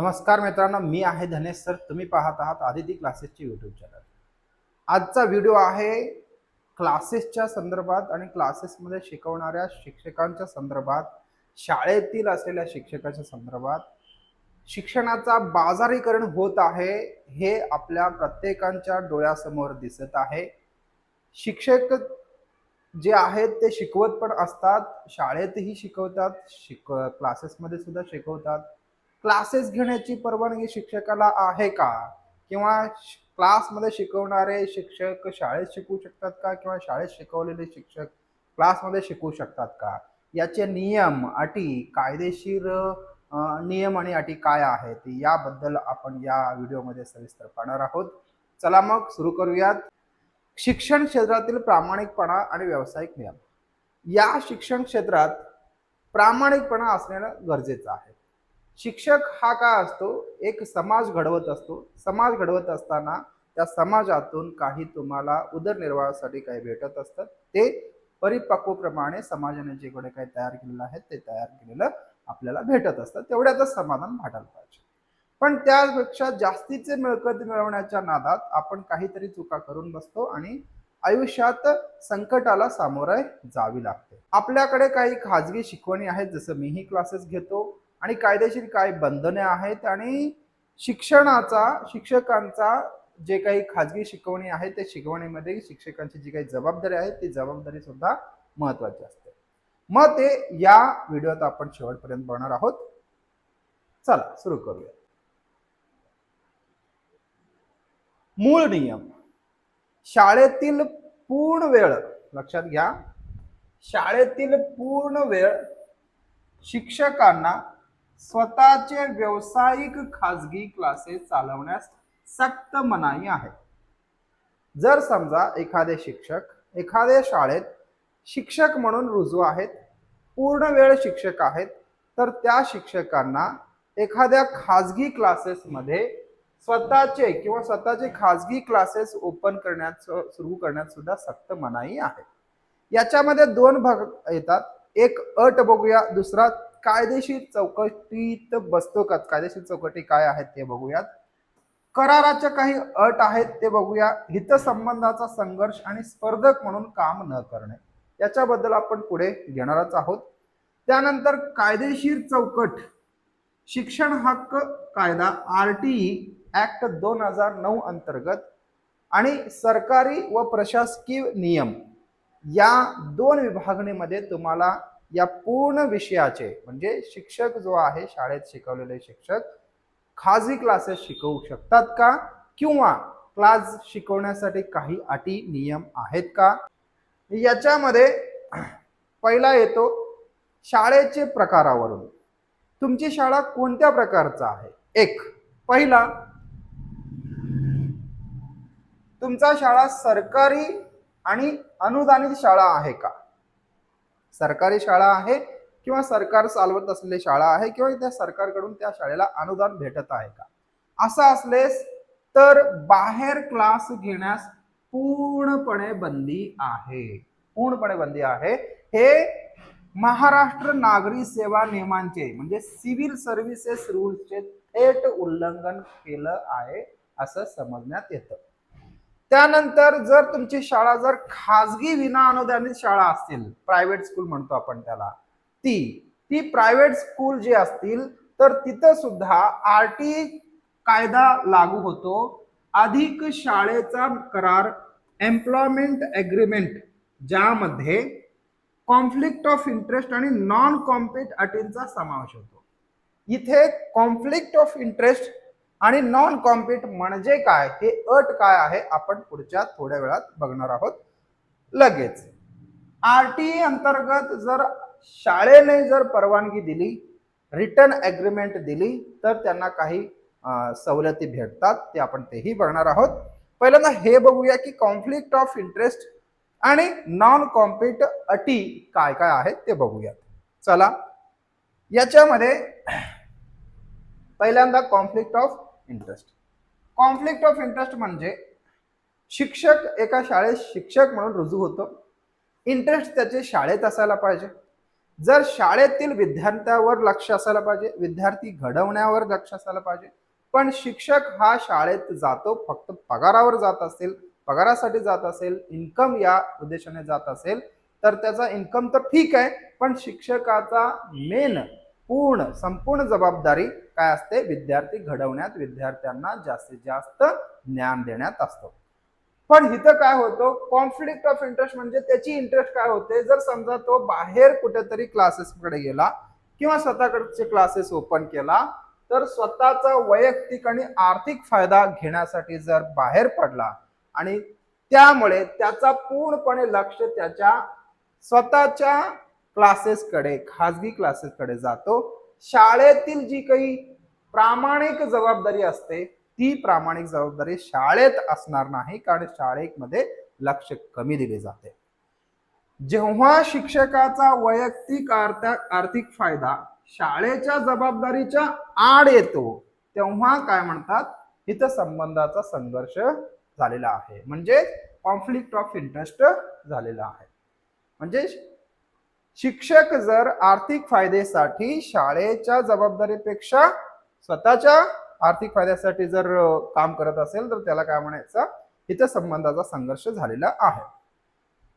नमस्कार मित्रांनो, मी आहे धनेश सर. तुम्ही पाहत आहात आदिती क्लासेसचे यूट्यूब चॅनल. आजचा व्हिडिओ आहे क्लासेसच्या संदर्भात आणि क्लासेसमध्ये शिकवणाऱ्या शिक्षकांच्या संदर्भात, शाळेतील असलेल्या शिक्षकाच्या संदर्भात. शिक्षणाचा बाजारीकरण होत आहे हे आपल्या प्रत्येकाच्या डोळ्यासमोर दिसत आहे. शिक्षक जे आहेत ते शिकवत पण असतात, शाळेतही शिकवतात, क्लासेसमध्ये सुद्धा शिकवतात. क्लासेस घेण्याची परवानगी शिक्षकाला आहे का? किंवा क्लासमध्ये शिकवणारे शिक्षक शाळेत शिकवू शकतात का? किंवा शाळेत शिकवलेले शिक्षक क्लासमध्ये शिकवू शकतात का? याचे नियम, अटी, कायदेशीर नियम आणि अटी काय आहेत याबद्दल आपण या व्हिडिओमध्ये सविस्तर पाहणार आहोत. चला मग सुरू करूयात. शिक्षण क्षेत्रातील प्रामाणिकपणा आणि व्यावसायिक नियम. या शिक्षण क्षेत्रात प्रामाणिकपणा असणं गरजेचं आहे. शिक्षक हा काय असतो? एक समाज घडवत असतो. समाज घडवत असताना त्या समाजातून काही तुम्हाला उदरनिर्वाहासाठी काही भेटत असतं. ते परिपक्वप्रमाणे समाजाने जे काही तयार केलेलं आहे ते तयार केलेलं आपल्याला भेटत असतं. तेवढ्यातच समाधान वाटायला पाहिजे. पण त्यापेक्षा जास्तीचे मिळकत मिळवण्याच्या नादात आपण काहीतरी चुका करून बसतो आणि आयुष्यात संकटाला सामोरे जावी लागते. आपल्याकडे काही खाजगी शिकवणी आहेत, जसं मीही क्लासेस घेतो, आणि कायदेशीर काही बंधने आहेत, आणि शिक्षकांचा जे काही खाजगी शिकवणी आहे ते शिकवणीमध्ये शिक्षकांची जी काही जबाबदारी आहे ती जबाबदारी सुद्धा महत्वाची असते. मग ते या व्हिडिओत आपण शेवटपर्यंत बघणार आहोत. चला सुरू करूया. मूळ नियम. शाळेतील पूर्ण वेळ, लक्षात घ्या, शाळेतील पूर्ण वेळ शिक्षकांना स्वतःचे व्यावसायिक खाजगी क्लासेस चालवण्यास सक्त मनाई आहे. जर समजा एखादे शिक्षक एखाद्या शाळेत शिक्षक म्हणून रुजू आहेत, पूर्ण वेळ शिक्षक आहेत, तर त्या शिक्षकांना एखाद्या खाजगी क्लासेसमध्ये स्वतःचे खाजगी क्लासेस ओपन करण्यात सुरू करण्यात सुद्धा सक्त मनाई आहे. याच्यामध्ये दोन भाग येतात. एक अट बघूया, दुसरा कायदेशीर चौकटीत बसतो का. कायदेशीर चौकटी काय आहेत ते बघूयात. कराराच्या काही अट आहेत ते बघूया. हितसंबंधाचा संघर्ष आणि स्पर्धक म्हणून काम न करणे, याच्याबद्दल आपण पुढे घेणारच आहोत. त्यानंतर कायदेशीर चौकट, शिक्षण हक्क कायदा RTE ऍक्ट 2009 अंतर्गत आणि सरकारी व प्रशासकीय नियम या दोन विभागणीमध्ये तुम्हाला या पूर्ण विषयाचे, म्हणजे शिक्षक जो आहे शाळेत शिकवलेले शिक्षक खाजगी क्लासेस शिकवू शकतात का, किंवा क्लास शिकवण्यासाठी काही अटी नियम आहेत का. याच्यामध्ये पहिला येतो शाळेचे प्रकारावरून. तुमची शाळा कोणत्या प्रकारचा आहे. एक, पहिला, तुमचा शाळा सरकारी आणि अनुदानित शाळा आहे का. सरकारी शाळा आहे किंवा सरकार चालवत असलेली शाळा आहे किंवा त्या सरकारकडून त्या शाळेला अनुदान भेटत आहे का. असं असलेस तर बाहेर क्लास घेण्यास पूर्णपणे बंदी आहे. पूर्णपणे बंदी आहे. हे महाराष्ट्र नागरी सेवा नियमांचे, म्हणजे सिव्हिल सर्व्हिसेस रूल्सचे थेट उल्लंघन केलं आहे असं समजण्यात येतं. त्यानंतर जर तुमची शाळा जर खाजगी विना अनुदानित शाळा असतील, प्रायव्हेट स्कूल म्हणतो आपण त्याला, ती प्रायव्हेट स्कूल जे असतील तर तिथं सुद्धा RTE कायदा लागू होतो. अधिक शाळेचा करार, एम्प्लॉयमेंट एग्रीमेंट, ज्यामध्ये कॉन्फ्लिक्ट ऑफ इंटरेस्ट आणि नॉन कॉम्पिट अटींचा समावेश होतो. इथे कॉन्फ्लिक्ट ऑफ इंटरेस्ट आणि नॉन कॉम्पिट म्हणजे काय, हे अट काय आहे, आपण पुढच्या थोड्या वेळात बघणार आहोत लगेच. RTE अंतर्गत जर शाळेने जर परवानगी दिली, रिटर्न एग्रीमेंट दिली, तर त्यांना काही सवलती भेटतात. ते आपण तेही बघणार आहोत. पहिल्यांदा हे बघूया की कॉन्फ्लिक्ट ऑफ इंटरेस्ट आणि नॉन कॉम्पिट अटी काय काय आहेत ते बघूयात. चला, याच्यामध्ये पहिल्यांदा conflict of interest. Conflict of interest म्हणजे शिक्षक एका शाळेत शिक्षक म्हणून रुजू होतो. इंटरेस्ट त्याचे शाळेत असायला पाहिजे. जर शाळेतील विद्यार्थ्यावर लक्ष असायला पाहिजे, विद्यार्थी घडवण्यावर लक्ष असायला पाहिजे, पण शिक्षक हा शाळेत जातो फक्त पगारावर जात असेल, पगारासाठी जात असेल, इन्कम या उद्देशाने जात असेल, तर त्याचा इन्कम तर ठीक आहे, पण शिक्षकाचा मेन संपूर्ण जबाबदारी काय असते? विद्यार्थी घडवण्यात, विद्यार्थ्यांना जास्तीत जास्त ज्ञान देण्यात असतो. पण इथं काय होतं? कॉन्फ्लिक्ट ऑफ इंटरेस्ट म्हणजे त्याची इंटरेस्ट काय होते? जर समजा तो बाहेर कुठेतरी क्लासेसकडे गेला किंवा स्वतःकडचे क्लासेस ओपन केला, तर स्वतःचा वैयक्तिक आणि आर्थिक फायदा घेण्यासाठी जर बाहेर पडला आणि त्यामुळे त्याचा पूर्णपणे लक्ष त्याच्या स्वतःच्या क्लासेसकडे, खाजगी क्लासेसकडे जातो. शाळेतील जी काही प्रामाणिक जबाबदारी असते ती प्रामाणिक जबाबदारी शाळेत असणार नाही, कारण शाळेमध्ये लक्ष कमी दिले जाते. जेव्हा शिक्षकाचा वैयक्तिक आर्थिक फायदा शाळेच्या जबाबदारीच्या आड येतो, तेव्हा काय म्हणतात? इथं संबंधाचा संघर्ष झालेला आहे, म्हणजे कॉन्फ्लिक्ट ऑफ इंटरेस्ट झालेला आहे. म्हणजे शिक्षक जर आर्थिक फायद्यासाठी शाळेच्या जबाबदारीपेक्षा स्वतःच्या आर्थिक फायद्यासाठी जर काम करत असेल, तर त्याला काय म्हणायचं? इथं संबंधाचा संघर्ष झालेला आहे.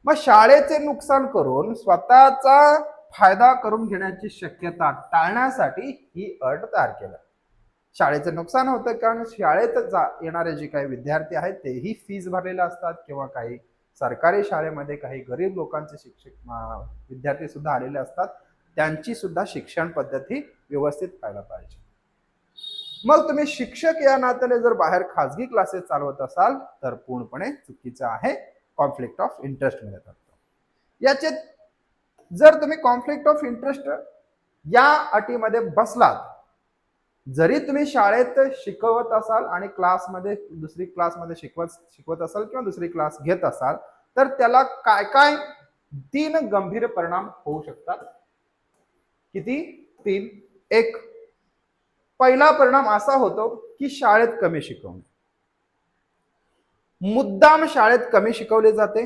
मग शाळेचे नुकसान करून स्वतःचा फायदा करून घेण्याची शक्यता टाळण्यासाठी ही अट तयार केली. शाळेचं नुकसान होतं कारण शाळेत येणारे जे काही विद्यार्थी आहेत तेही फीस भरलेले असतात, किंवा काही सरकारी शाळेमध्ये काही गरीब लोकांचे शिक्षक विद्यार्थी सुद्धा आलेले असतात, त्यांची सुद्धा शिक्षण पद्धती व्यवस्थित व्हायला पाहिजे. मग तुम्ही शिक्षक या नात्याने जर बाहेर खाजगी क्लासेस चालवत असाल तर पूर्णपणे चुकीचं आहे, कॉन्फ्लिक्ट ऑफ इंटरेस्ट मध्ये जातो. याचे जर तुम्ही कॉन्फ्लिक्ट ऑफ इंटरेस्ट या अटीमध्ये बसलात, जरी तुम्ही शाळेत शिकवत असाल आणि क्लासमध्ये दुसरी क्लासमध्ये शिकवत असाल किंवा दुसरी क्लास घेत असाल, तर त्याला काय काय 3 गंभीर परिणाम होऊ शकतात. किती? 3. एक, पहिला परिणाम असा होतो की शाळेत कमी शिकवणे. मुद्दाम शाळेत कमी शिकवले जाते.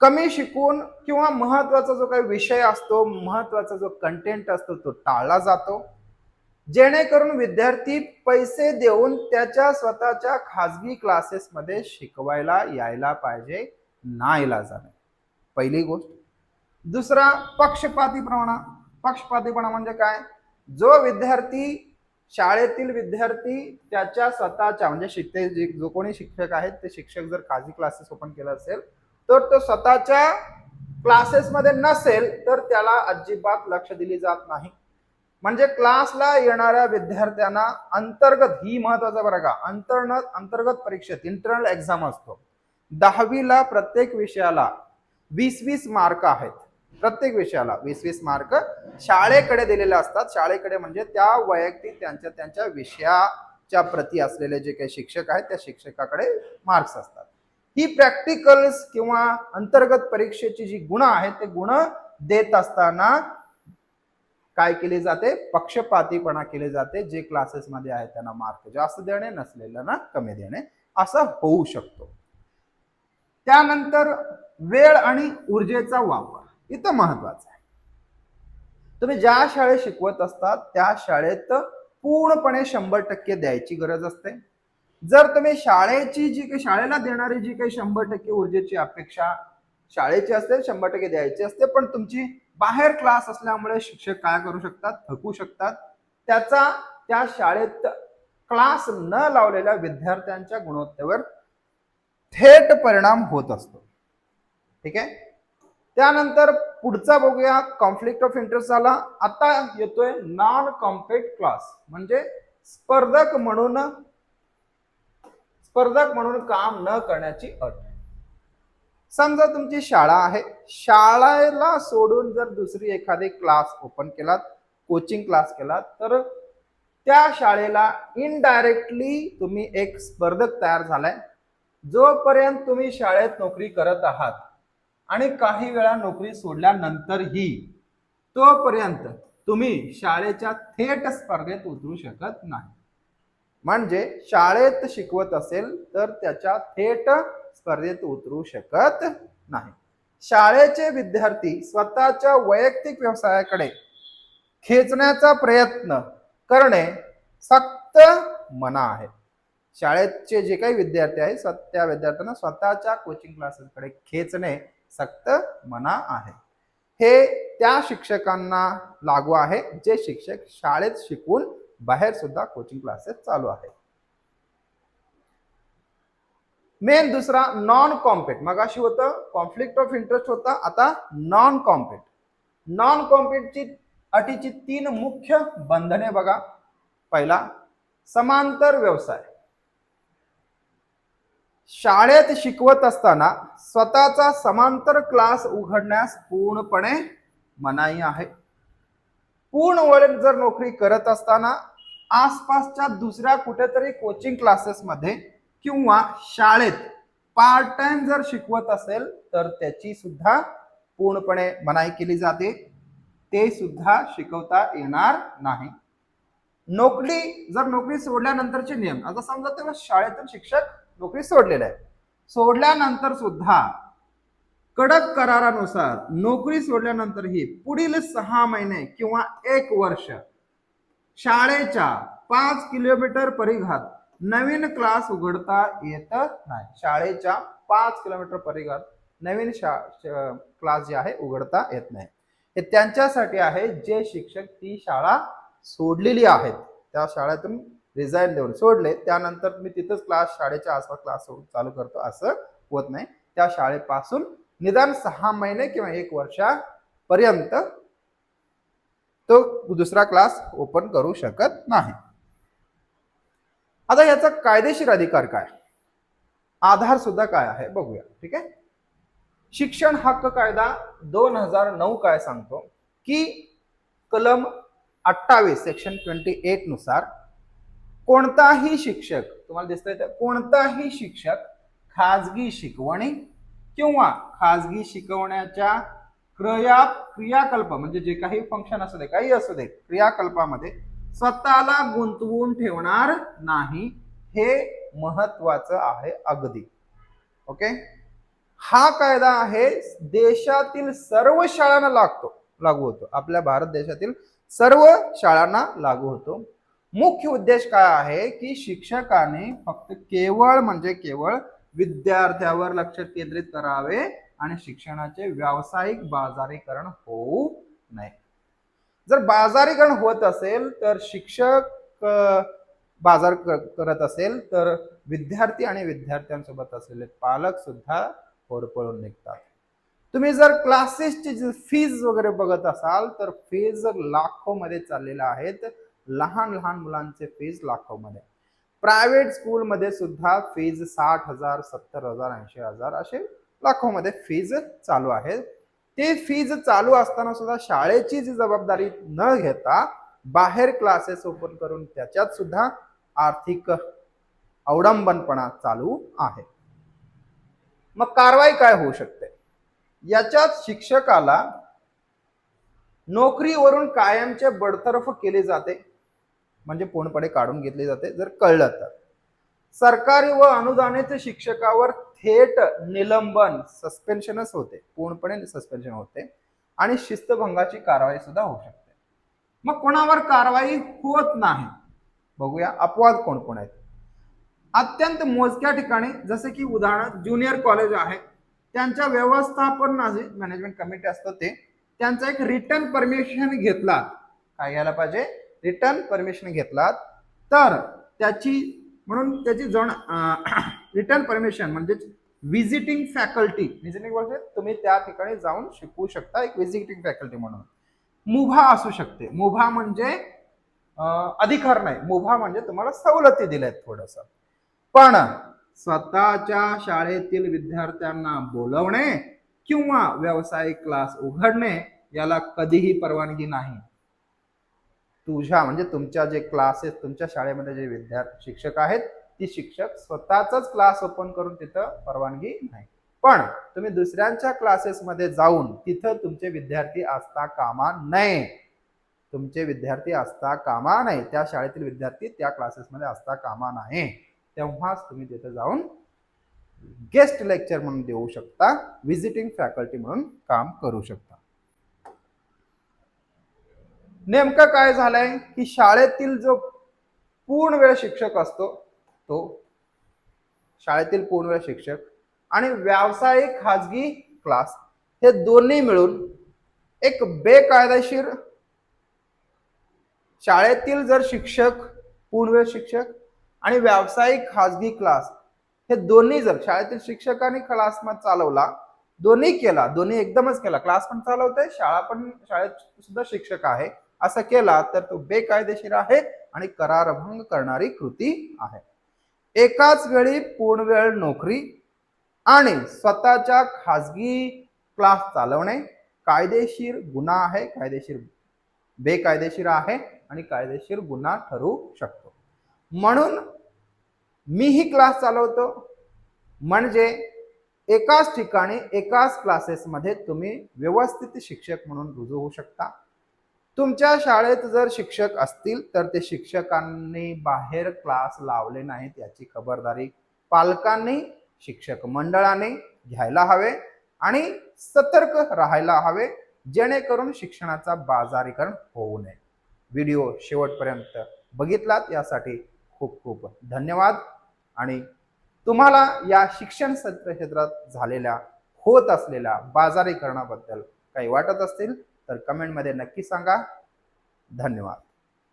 कमी शिकून किंवा महत्वाचा जो काही विषय असतो, महत्वाचा जो कंटेंट असतो तो टाळला जातो, जेणेकरून विद्यार्थी पैसे देऊन त्याच्या स्वतःच्या खाजगी क्लासेसमध्ये शिकवायला यायला पाहिजे, नाईलाजाने. पहिली गोष्ट. दुसरा, पक्षपातीपणा. पक्षपातीपणा म्हणजे काय? जो विद्यार्थी, शाळेतील विद्यार्थी त्याच्या स्वतःच्या म्हणजे जो कोणी शिक्षक आहेत ते शिक्षक जर खाजगी क्लासेस ओपन केला असेल, तर तो स्वतःच्या क्लासेसमध्ये नसेल तर त्याला अजिबात लक्ष दिली जात नाही. म्हणजे क्लासला येणाऱ्या विद्यार्थ्यांना अंतर्गत, ही महत्वाचं बरं का, अंतर्गत परीक्षेत इंटरनल एक्झाम असतो. 10वीला प्रत्येक विषयाला 20-20 मार्क आहेत. प्रत्येक विषयाला 20-20 मार्क शाळेकडे दिलेले असतात. शाळेकडे म्हणजे त्या वैयक्तिक त्यांच्या विषयाच्या प्रती असलेले जे काही शिक्षक आहेत त्या शिक्षकाकडे मार्क्स असतात. ही प्रॅक्टिकल्स किंवा अंतर्गत परीक्षेची जी गुण आहेत ते गुण देत असताना काय केले जाते? पक्षपातीपणा केले जाते. जे क्लासेसमध्ये आहेत त्यांना मार्क जास्त देणे, नसलेल्यांना कमी देणे, असं होऊ शकतो. त्यानंतर वेळ आणि ऊर्जेचा वापर इथं महत्वाचा आहे. तुम्ही ज्या शाळेत शिकवत असतात त्या शाळेत पूर्णपणे 100% द्यायची गरज असते. जर तुम्ही शाळेला देणारी जी काही 100% ऊर्जेची अपेक्षा शाळेची असते, 100% द्यायची असते, पण तुमची बाहेर क्लास असल्यामुळे शिक्षक काय करू शकतात? थकू शकतात. त्याचा त्या शाळेत क्लास न लावलेल्या विद्यार्थ्यांच्या गुणवत्तेवर थेट परिणाम होत असतो. ठीक आहे. त्यानंतर पुढचा बघूया, कॉन्फ्लिक्ट ऑफ इंटरेस्ट झाला. आता येतोय नॉन कॉम्पिट क्लास, म्हणजे स्पर्धक म्हणून काम न करण्याची अट. समजा तुमची शाळा आहे, शाळेला सोडून जर दुसरी एखादी क्लास ओपन केलात, कोचिंग क्लास केलात, तर त्या शाळेला इनडायरेक्टली तुम्ही एक स्पर्धक तयार झालाय. जोपर्यंत तुम्ही शाळेत नोकरी करत आहात आणि काही वेळा नोकरी सोडल्यानंतरही तोपर्यंत तुम्ही शाळेच्या थेट स्पर्धेत उतरू शकत नाही. म्हणजे शाळेत शिकवत असेल तर त्याच्या थेट स्पर्धेत उतरू शकत नाही. शाळेचे विद्यार्थी स्वतःच्या वैयक्तिक व्यवसायाकडे खेचण्याचा प्रयत्न करणे सक्त मना आहे. शाळेचे जे काही विद्यार्थी आहेत त्या विद्यार्थ्यांना स्वतःच्या कोचिंग क्लासेसकडे खेचणे सक्त मना आहे. हे त्या शिक्षकांना लागू आहे जे शिक्षक शाळेत शिकून बाहेर सुद्धा कोचिंग क्लासेस चालू आहेत. मेन दुसरा नॉन कॉम्पेट, मगाशी होतं कॉन्फ्लिक्ट ऑफ इंटरेस्ट होता, आता नॉन कॉम्पेट. नॉन कॉम्पेटची अटीची 3 मुख्य बंधने बघा. पहिला, समांतर व्यवसाय. शाळेत शिकवत असताना स्वतःचा समांतर क्लास उघडण्यास पूर्णपणे मनाई आहे. पूर्ण वेळ जर नोकरी करत असताना आसपासच्या दुसऱ्या कुठेतरी कोचिंग क्लासेसमध्ये किंवा शाळेत पार्ट टाइम जर शिकवत असेल तर त्याची सुद्धा पूर्णपणे मनाई केली जाते. ते सुद्धा शिकवता येणार नाही. नोकरी सोडल्यानंतरचे नियम. आता समजा तेव्हा शाळेतून शिक्षक नोकरी सोडलेला आहे, सोडल्यानंतर सुद्धा कडक करारानुसार नोकरी सोडल्यानंतरही पुढील 6 महिने किंवा 1 वर्ष शाळेच्या 5 किलोमीटर परिघात नवीन क्लास उघडता येत नाही. शाळेच्या 5 किलोमीटर परिघात नवीन क्लास जे आहे उघडता येत नाही. हे त्यांच्यासाठी आहे जे शिक्षक ती शाळा सोडलेली आहेत, त्या शाळेतून रिझाईन देऊन सोडले, त्यानंतर मी तिथंच शाळेच्या आसपास क्लास चालू करतो असं होत नाही. त्या शाळेपासून निदान 6 महिने किंवा 1 वर्षापर्यंत तो दुसरा क्लास ओपन करू शकत नाही. आता याचा कायदेशीर अधिकार काय, आधार सुद्धा काय आहे बघूया. ठीक आहे. शिक्षण हक्क कायदा 2009 काय सांगतो की कलम 28 सेक्शन 28 नुसार कोणताही शिक्षक, तुम्हाला दिसतंय, कोणताही शिक्षक खाजगी शिकवणी किंवा खाजगी शिकवण्याच्या क्रियाकल्प म्हणजे जे काही फंक्शन असू दे, काही असू दे, क्रियाकल्पामध्ये स्वतःला गुंतवून ठेवणार नाही. हे महत्वाचं आहे अगदी. ओके. हा कायदा आहे देशातील सर्व शाळांना लागू होतो. आपल्या भारत देशातील सर्व शाळांना लागू होतो. मुख्य उद्देश काय आहे की शिक्षकाने फक्त केवळ विद्यार्थ्यावर लक्ष केंद्रित करावे आणि शिक्षणाचे व्यावसायिक बाजारीकरण होऊ नये. जर बाजारीकरण होत असेल तर शिक्षक बाजार करत असेल तर विद्यार्थी आणि विद्यार्थ्यांसोबत असलेले पालक सुद्धा होरपळून निघतात. तुम्ही जर क्लासेसची फीज वगैरे बघत असाल तर फीज लाखो मध्ये चाललेल्या आहेत. लहान लहान मुलांचे फीज लाखो मध्ये. प्रायव्हेट स्कूल मध्ये सुद्धा फीज 60,000, 70,000, 80,000 असे लाखो मध्ये फीज चालू आहेत. ते फीज चालू असताना सुद्धा शाळेची जी जबाबदारी न घेता बाहेर क्लासेस ओपन करून त्याच्यात सुद्धा आर्थिक अवडंबनपणा चालू आहे. मग कारवाई काय होऊ शकते याच्यात? शिक्षकाला नोकरीवरून कायमचे बडतर्फ केले जाते, म्हणजे पूर्णपणे काढून घेतले जाते जर कळलं तर. सरकारी व अनुदानित शिक्षकावर थेट निलंबन, सस्पेन्शनच होते, पूर्णपणे सस्पेन्शन होते आणि शिस्तभंगाची कारवाई सुद्धा होऊ शकते. मग कोणावर कारवाई होत नाही बघूया. अपवाद कोण कोण आहेत? अत्यंत मोजक्या ठिकाणी, जसे की उदाहरण ज्युनियर कॉलेज आहे, त्यांच्या व्यवस्थापन मॅनेजमेंट कमिटी असतं ते, त्यांचा एक रिटर्न परमिशन घेतला, काय घ्यायला पाहिजे? रिटर्न परमिशन घेतला तर त्याची रिटर्न परमिशन म्हणजे व्हिजिटिंग फॅकल्टी, तुम्ही त्या ठिकाणी जाऊन शिकवू शकता, एक व्हिजिटिंग फॅकल्टी म्हणून. मुभा असू शकते. मुभा म्हणजे अधिकार नाही, मुभा म्हणजे तुम्हाला सवलती दिल्यात थोडस. पण स्वतःच्या शाळेतील विद्यार्थ्यांना बोलवणे किंवा व्यावसायिक क्लास उघडणे याला कधीही परवानगी नाही. म्हणजे तुमच्या जे क्लासेस, तुमच्या शाळेमध्ये जे विद्यार्थी शिक्षक आहेत ती शिक्षक स्वतःचाच क्लास ओपन करून तिथं परवानगी नाही. पण तुम्ही दुसऱ्यांच्या क्लासेसमध्ये जाऊन तिथं तुमचे विद्यार्थी असता कामा नये. तुमचे विद्यार्थी असता कामा नये, त्या शाळेतील विद्यार्थी त्या क्लासेसमध्ये असता कामा नये. तेव्हाच तुम्ही तिथे जाऊन गेस्ट लेक्चर म्हणून देऊ शकता, व्हिजिटिंग फॅकल्टी म्हणून काम करू शकता. नेमकं काय झालंय की शाळेतील जो पूर्ण वेळ शिक्षक असतो तो शाळेतील पूर्ण वेळ शिक्षक आणि व्यावसायिक खाजगी क्लास हे दोन्ही मिळून एक बेकायदेशीर शाळेतील जर शिक्षक पूर्ण वेळ शिक्षक आणि व्यावसायिक खाजगी क्लास हे दोन्ही जर शाळेतील शिक्षकांनी क्लास चालवला, दोन्ही केला, दोन्ही एकदमच केला, क्लास पण चालवते, शाळा पण शाळेत सुद्धा शिक्षक आहे असं केला तर तो बेकायदेशीर आहे आणि करारभंग करणारी कृती आहे. एकाच वेळी पूर्ण वेळ नोकरी आणि स्वतःच्या खाजगी क्लास चालवणे कायदेशीर गुन्हा आहे, बेकायदेशीर आहे आणि कायदेशीर गुन्हा ठरू शकतो. म्हणून मीही क्लास चालवतो म्हणजे एकाच ठिकाणी एकाच क्लासेसमध्ये तुम्ही व्यवस्थित शिक्षक म्हणून रुजू होऊ शकता. तुमच्या शाळेत जर शिक्षक असतील तर ते शिक्षकांनी बाहेर क्लास लावले नाहीत याची खबरदारी पालकांनी, शिक्षक मंडळाने घ्यायला हवे आणि सतर्क राहायला हवे, जेणेकरून शिक्षणाचा बाजारीकरण होऊ नये. व्हिडिओ शेवटपर्यंत बघितलात यासाठी खूप खूप धन्यवाद. आणि तुम्हाला या शिक्षण क्षेत्रात झालेल्या होत असलेल्या बाजारीकरणाबद्दल काही वाटत असतील तर कमेंटमध्ये नक्की सांगा. धन्यवाद.